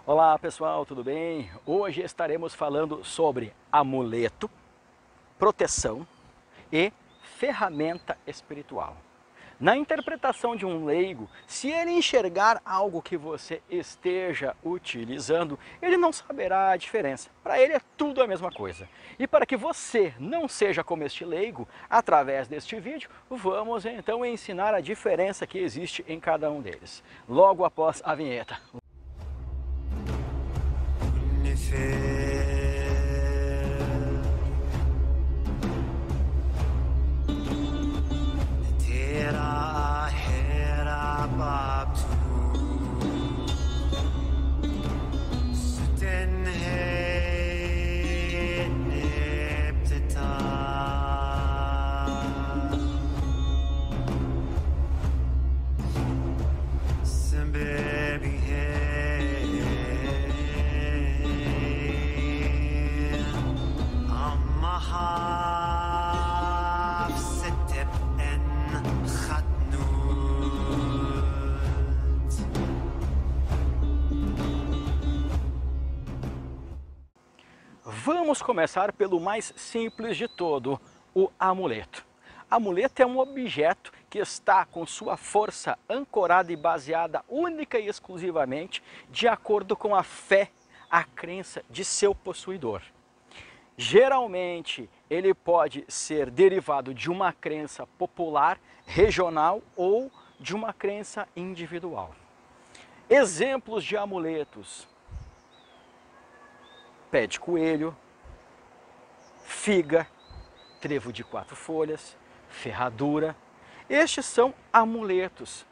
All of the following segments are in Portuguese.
Olá pessoal, tudo bem? Hoje estaremos falando sobre amuleto, proteção e ferramenta espiritual. Na interpretação de um leigo, se ele enxergar algo que você esteja utilizando, ele não saberá a diferença. Para ele é tudo a mesma coisa. E para que você não seja como este leigo, através deste vídeo, vamos então ensinar a diferença que existe em cada um deles. Logo após a vinheta. Vamos começar pelo mais simples de todo, o amuleto. Amuleto é um objeto que está com sua força ancorada e baseada única e exclusivamente de acordo com a fé, a crença de seu possuidor. Geralmente, ele pode ser derivado de uma crença popular, regional ou de uma crença individual. Exemplos de amuletos: pé de coelho, figa, trevo de 4 folhas, ferradura. Estes são amuletos.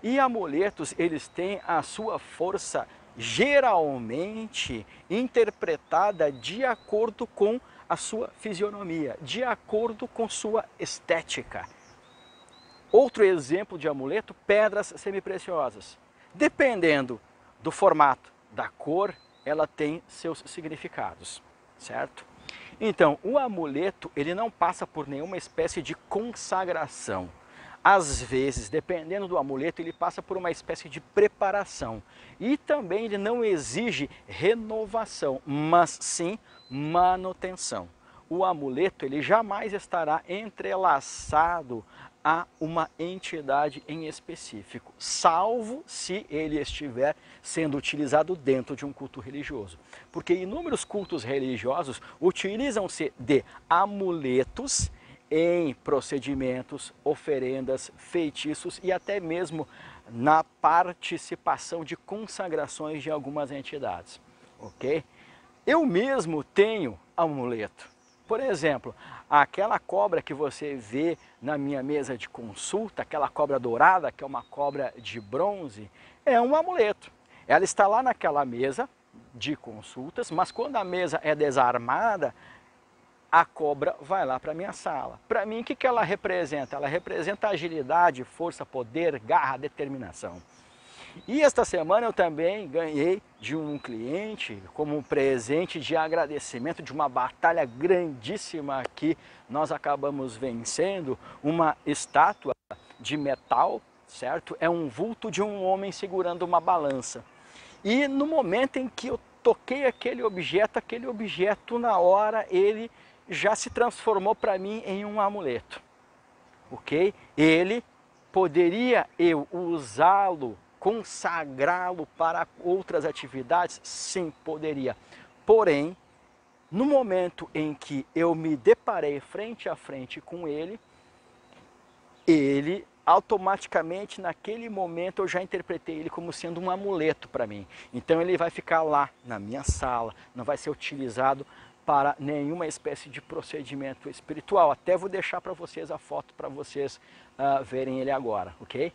E amuletos, eles têm a sua força geralmente interpretada de acordo com a sua fisionomia, de acordo com sua estética. Outro exemplo de amuleto, pedras semipreciosas. Dependendo do formato, da cor, ela tem seus significados, certo? Então, o amuleto, ele não passa por nenhuma espécie de consagração. Às vezes, dependendo do amuleto, ele passa por uma espécie de preparação. E também ele não exige renovação, mas sim manutenção. O amuleto, ele jamais estará entrelaçado a uma entidade em específico, salvo se ele estiver sendo utilizado dentro de um culto religioso. Porque inúmeros cultos religiosos utilizam-se de amuletos em procedimentos, oferendas, feitiços e até mesmo na participação de consagrações de algumas entidades, ok? Eu mesmo tenho amuleto. Por exemplo, aquela cobra que você vê na minha mesa de consulta, aquela cobra dourada, que é uma cobra de bronze, é um amuleto. Ela está lá naquela mesa de consultas, mas quando a mesa é desarmada, a cobra vai lá para a minha sala. Para mim, o que ela representa? Ela representa agilidade, força, poder, garra, determinação. E esta semana eu também ganhei de um cliente como um presente de agradecimento de uma batalha grandíssima que nós acabamos vencendo, uma estátua de metal, certo? É um vulto de um homem segurando uma balança. E no momento em que eu toquei aquele objeto na hora ele já se transformou para mim em um amuleto, ok? Ele poderia eu usá-lo, consagrá-lo para outras atividades? Sim, poderia. Porém, no momento em que eu me deparei frente a frente com ele automaticamente naquele momento eu já interpretei ele como sendo um amuleto para mim. Então ele vai ficar lá na minha sala, não vai ser utilizado para nenhuma espécie de procedimento espiritual. Até vou deixar para vocês a foto para vocês verem ele agora, ok?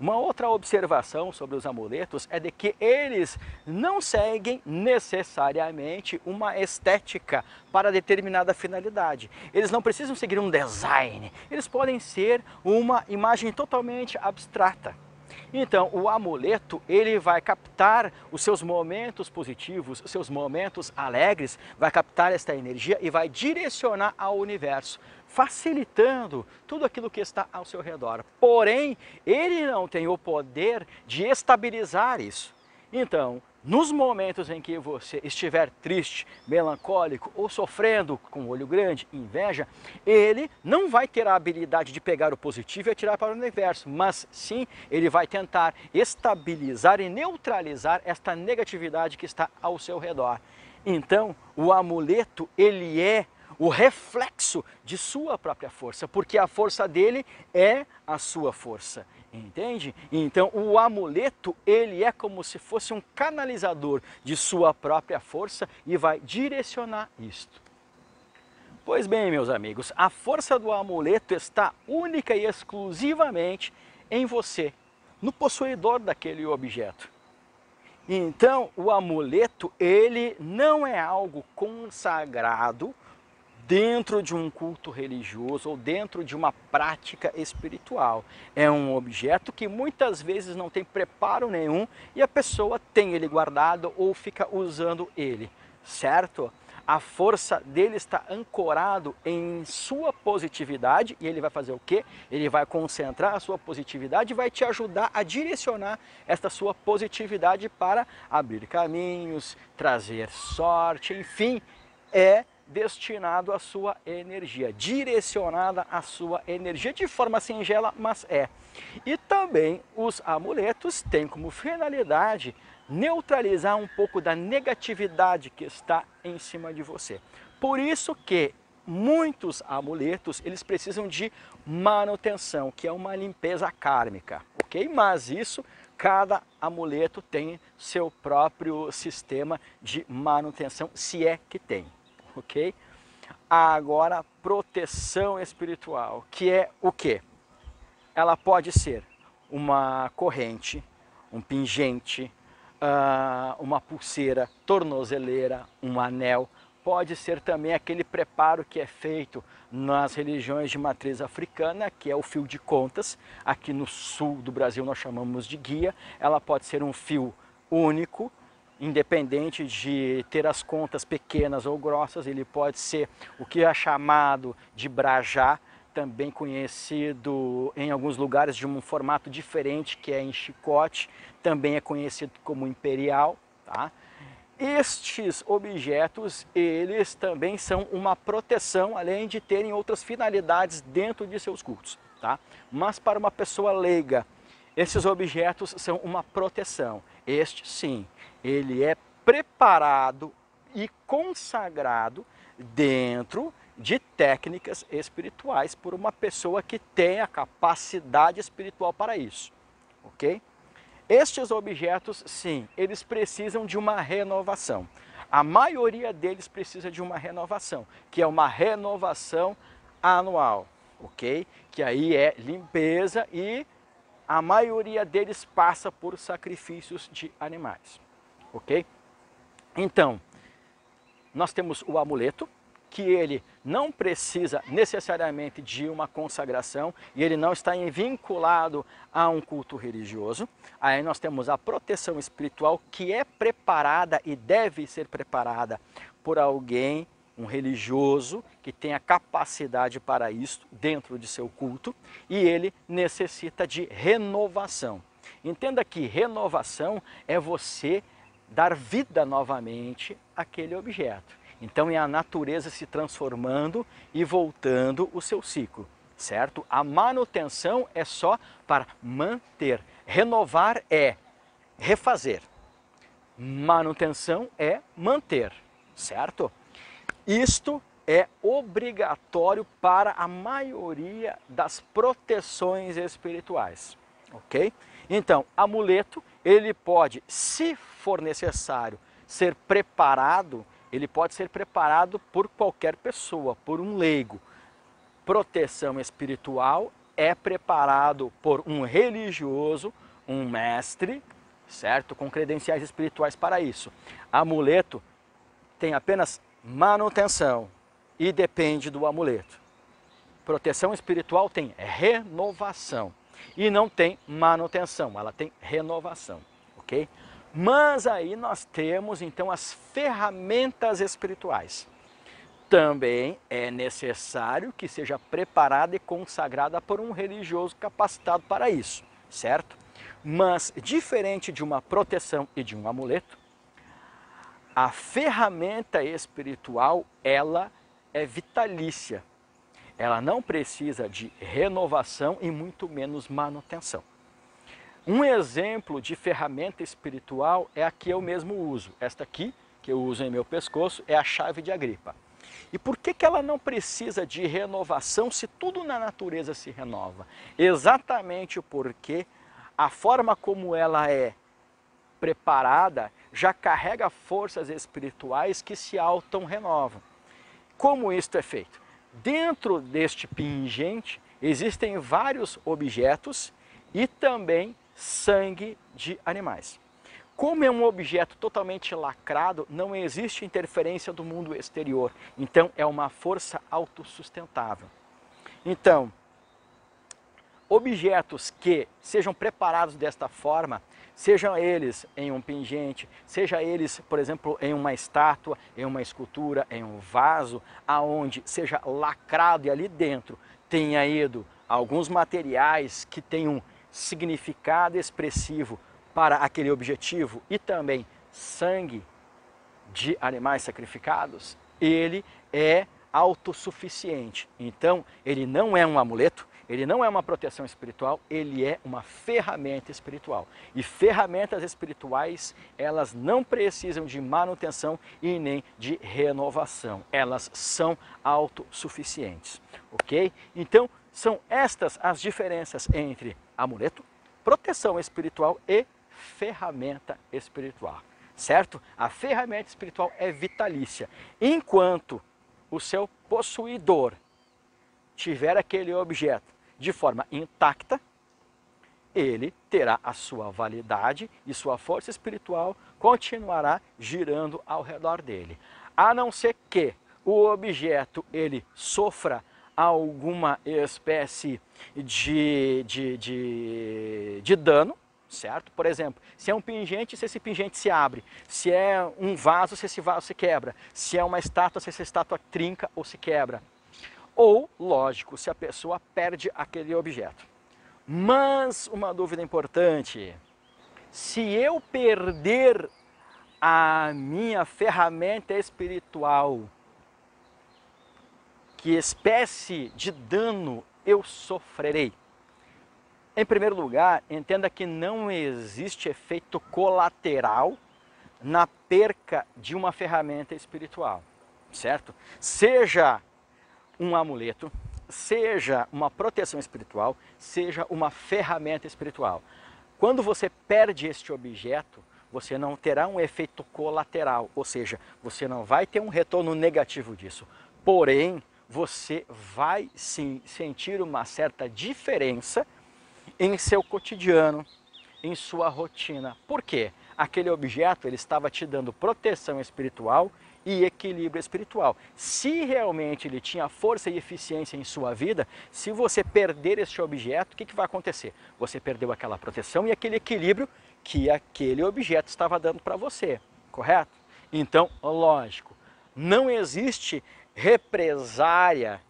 Uma outra observação sobre os amuletos é de que eles não seguem necessariamente uma estética para determinada finalidade. Eles não precisam seguir um design, eles podem ser uma imagem totalmente abstrata. Então, o amuleto, ele vai captar os seus momentos positivos, os seus momentos alegres, vai captar esta energia e vai direcionar ao universo, facilitando tudo aquilo que está ao seu redor. Porém, ele não tem o poder de estabilizar isso. Então, nos momentos em que você estiver triste, melancólico ou sofrendo com olho grande, inveja, ele não vai ter a habilidade de pegar o positivo e atirar para o universo, mas sim, ele vai tentar estabilizar e neutralizar esta negatividade que está ao seu redor. Então, o amuleto, ele é o reflexo de sua própria força, porque a força dele é a sua força. Entende? Então o amuleto, ele é como se fosse um canalizador de sua própria força e vai direcionar isto. Pois bem, meus amigos, a força do amuleto está única e exclusivamente em você, no possuidor daquele objeto. Então o amuleto, ele não é algo consagrado dentro de um culto religioso ou dentro de uma prática espiritual. É um objeto que muitas vezes não tem preparo nenhum e a pessoa tem ele guardado ou fica usando ele, certo? A força dele está ancorado em sua positividade e ele vai fazer o quê? Ele vai concentrar a sua positividade e vai te ajudar a direcionar esta sua positividade para abrir caminhos, trazer sorte, enfim, é destinado à sua energia, direcionada à sua energia de forma singela, mas é. E também os amuletos têm como finalidade neutralizar um pouco da negatividade que está em cima de você. Por isso que muitos amuletos, eles precisam de manutenção, que é uma limpeza kármica, ok? Mas isso, cada amuleto tem seu próprio sistema de manutenção, se é que tem. Ok? Agora, proteção espiritual, que é o quê? Ela pode ser uma corrente, um pingente, uma pulseira, tornozeleira, um anel. Pode ser também aquele preparo que é feito nas religiões de matriz africana, que é o fio de contas. Aqui no sul do Brasil nós chamamos de guia. Ela pode ser um fio único, independente de ter as contas pequenas ou grossas, ele pode ser o que é chamado de brajá, também conhecido em alguns lugares de um formato diferente, que é em chicote, também é conhecido como imperial, tá? Estes objetos, eles também são uma proteção, além de terem outras finalidades dentro de seus cultos, tá? Mas para uma pessoa leiga, esses objetos são uma proteção. Este, sim, ele é preparado e consagrado dentro de técnicas espirituais por uma pessoa que tem a capacidade espiritual para isso, ok? Estes objetos, sim, eles precisam de uma renovação. A maioria deles precisa de uma renovação, que é uma renovação anual, ok? Que aí é limpeza e a maioria deles passa por sacrifícios de animais, ok? Então, nós temos o amuleto, que ele não precisa necessariamente de uma consagração e ele não está vinculado a um culto religioso. Aí nós temos a proteção espiritual, que é preparada e deve ser preparada por alguém, um religioso, que tenha capacidade para isso dentro de seu culto, e ele necessita de renovação. Entenda que renovação é você dar vida novamente àquele objeto. Então é a natureza se transformando e voltando o seu ciclo, certo? A manutenção é só para manter. Renovar é refazer. Manutenção é manter, certo? Isto é obrigatório para a maioria das proteções espirituais, ok? Então, amuleto, ele pode, se for necessário, ser preparado, ele pode ser preparado por qualquer pessoa, por um leigo. Proteção espiritual é preparado por um religioso, um mestre, certo? Com credenciais espirituais para isso. Amuleto tem apenas manutenção e depende do amuleto. Proteção espiritual tem renovação e não tem manutenção, ela tem renovação, ok? Mas aí nós temos então as ferramentas espirituais. Também é necessário que seja preparada e consagrada por um religioso capacitado para isso, certo? Mas, diferente de uma proteção e de um amuleto, a ferramenta espiritual, ela é vitalícia. Ela não precisa de renovação e muito menos manutenção. Um exemplo de ferramenta espiritual é a que eu mesmo uso. Esta aqui, que eu uso em meu pescoço, é a chave de Agripa. E por que ela não precisa de renovação se tudo na natureza se renova? Exatamente porque a forma como ela é preparada já carrega forças espirituais que se auto-renovam. Como isto é feito? Dentro deste pingente existem vários objetos e também sangue de animais. Como é um objeto totalmente lacrado, não existe interferência do mundo exterior. Então, é uma força autossustentável. Então, objetos que sejam preparados desta forma, sejam eles em um pingente, seja eles, por exemplo, em uma estátua, em uma escultura, em um vaso, aonde seja lacrado e ali dentro tenha ido alguns materiais que tenham significado expressivo para aquele objetivo e também sangue de animais sacrificados, ele é autossuficiente. Então, ele não é um amuleto, ele não é uma proteção espiritual, ele é uma ferramenta espiritual. E ferramentas espirituais, elas não precisam de manutenção e nem de renovação. Elas são autossuficientes, ok? Então, são estas as diferenças entre amuleto, proteção espiritual e ferramenta espiritual, certo? A ferramenta espiritual é vitalícia. Enquanto o seu possuidor tiver aquele objeto de forma intacta, ele terá a sua validade e sua força espiritual continuará girando ao redor dele. A não ser que o objeto ele sofra alguma espécie de dano, certo? Por exemplo, se é um pingente, se esse pingente se abre. Se é um vaso, se esse vaso se quebra. Se é uma estátua, se essa estátua trinca ou se quebra. Ou, lógico, se a pessoa perde aquele objeto. Mas uma dúvida importante: se eu perder a minha ferramenta espiritual, que espécie de dano eu sofrerei? Em primeiro lugar, entenda que não existe efeito colateral na perca de uma ferramenta espiritual, certo? Seja um amuleto, seja uma proteção espiritual, seja uma ferramenta espiritual. Quando você perde este objeto, você não terá um efeito colateral, ou seja, você não vai ter um retorno negativo disso. Porém, você vai sim sentir uma certa diferença em seu cotidiano, em sua rotina. Por quê? Aquele objeto ele estava te dando proteção espiritual e equilíbrio espiritual. Se realmente ele tinha força e eficiência em sua vida, se você perder este objeto, o que vai acontecer? Você perdeu aquela proteção e aquele equilíbrio que aquele objeto estava dando para você, correto? Então, lógico, não existe represária.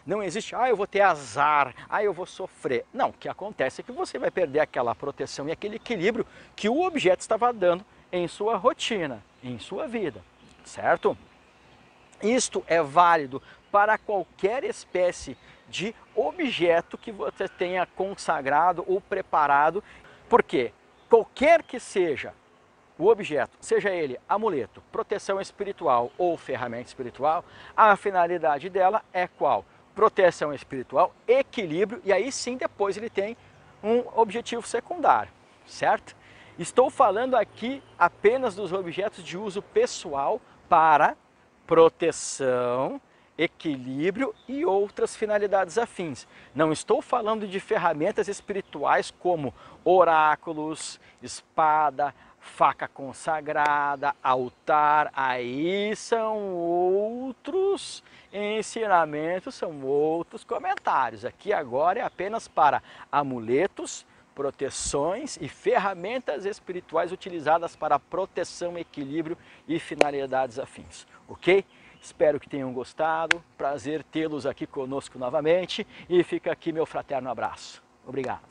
Não existe, eu vou ter azar, eu vou sofrer. Não, o que acontece é que você vai perder aquela proteção e aquele equilíbrio que o objeto estava dando em sua rotina, em sua vida, certo? Isto é válido para qualquer espécie de objeto que você tenha consagrado ou preparado, porque qualquer que seja o objeto, seja ele amuleto, proteção espiritual ou ferramenta espiritual, a finalidade dela é qual? Proteção espiritual, equilíbrio, e aí sim depois ele tem um objetivo secundário, certo? Estou falando aqui apenas dos objetos de uso pessoal para proteção equilíbrio e outras finalidades afins. Não estou falando de ferramentas espirituais como oráculos, espada, faca consagrada, altar. Aí são outros ensinamentos, são outros comentários. Aqui agora é apenas para amuletos, proteções e ferramentas espirituais utilizadas para proteção, equilíbrio e finalidades afins, ok? Espero que tenham gostado, prazer tê-los aqui conosco novamente e fica aqui meu fraterno abraço. Obrigado.